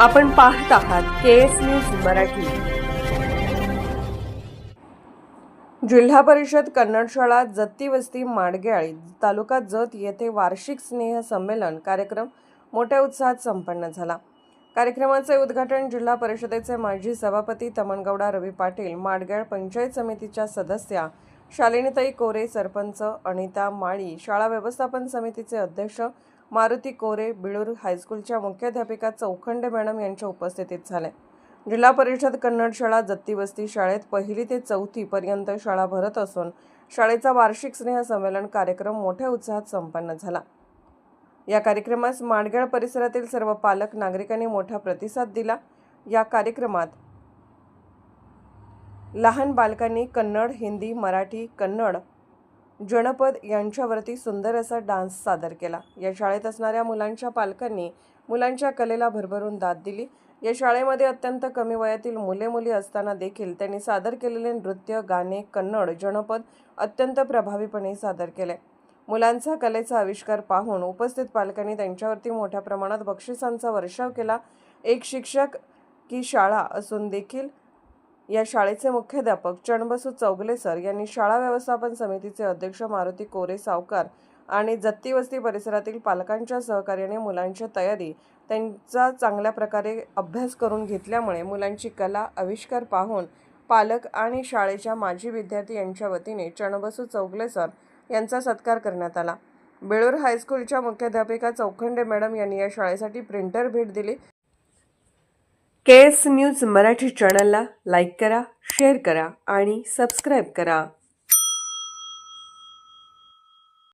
आपण पाहत आहात केएस न्यूज मराठी। जिल्हा परिषद कन्नड शाळा जत्ती वस्ती माडगेआळी तालुका जत येथे वार्षिक स्नेह संमेलन कार्यक्रम मोठ्या उत्साहात संपन्न झाला। कार्यक्रमाचे उद्घाटन जिल्हा परिषदेचे माजी सभापती तमनगौडा रवी पाटील, माडगेळ पंचायत समितीच्या सदस्या शालिनीताई कोरे, सरपंच अनिता माळी, शाळा व्यवस्थापन समितीचे अध्यक्ष मारुती कोरे, बिळूर हायस्कूलच्या मुख्याध्यापिका चौखंडे मॅडम यांच्या उपस्थितीत झाले। जिल्हा परिषद कन्नड शाळा जत्ती वस्ती शाळेत 1ली ते 4थी पर्यंत शाळा भरत असून शाळेचा वार्षिक स्नेह संमेलन कार्यक्रम मोठ्या उत्साहात संपन्न झाला। या कार्यक्रमास माडगेळ परिसरातील सर्व पालक नागरिकांनी मोठा प्रतिसाद दिला। या कार्यक्रमात लहान बालकांनी कन्नड, हिंदी, मराठी, कन्नड, जनपद यांच्यावरती सुंदर असा डान्स सादर केला। या शाळेत असणाऱ्या मुलांच्या पालकांनी मुलांच्या कलेला भरभरून दाद दिली। या शाळेमध्ये अत्यंत कमी वयातील मुले-मुली असताना देखील त्यांनी सादर केलेले नृत्य, गाणे, कन्नड, जनपद अत्यंत प्रभावीपणे सादर केले। मुलांचा कलेचा आविष्कार पाहून उपस्थित पालकांनी त्यांच्यावरती मोठ्या प्रमाणात बक्षिसांचा वर्षाव केला। एक शिक्षक की शाळा असून देखील या शाळेचे मुख्याध्यापक चणबसू चौगले सर यांनी शाळा व्यवस्थापन समितीचे अध्यक्ष मारुती कोरे सावकार आणि जत्ती वस्ती परिसरातील पालकांच्या सहकार्याने मुलांची तयारी त्यांचा चांगल्या प्रकारे अभ्यास करून घेतल्यामुळे मुलांची कला आविष्कार पाहून पालक आणि शाळेच्या माजी विद्यार्थी यांच्या वतीने चणबसू चौगले सर यांचा सत्कार करण्यात आला। बिळूर हायस्कूलच्या मुख्याध्यापिका चौखंडे मॅडम यांनी या शाळेसाठी प्रिंटर भेट दिली। केएस न्यूज मराठी चॅनलला लाईक करा, शेअर करा आणि सबस्क्राईब करा।